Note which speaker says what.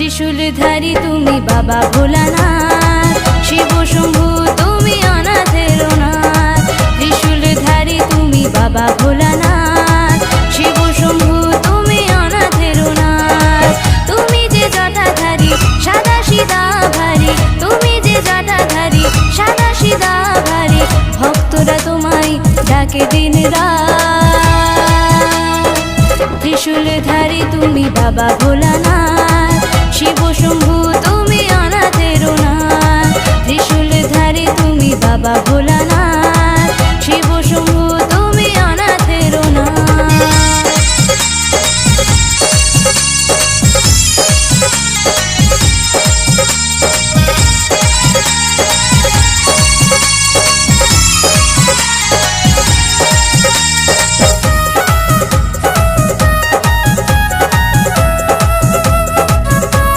Speaker 1: ত্রিশূলধারী তুমি বাবা ভোলানাথ, শিব শম্ভু তুমি অনাথের অনাথ। ত্রিশূলধারী তুমি বাবা ভোলানাথ, শিব শম্ভু তুমি অনাথের অনাথ। তুমি যে জটাধারী সাদা সিধা ভারী, তুমি যে জটাধারী সাদা সিধা ভারী, ভক্তরা তোমায় ডাকে দিন রাত। ত্রিশূলধারী তুমি বাবা ভোলানাথ,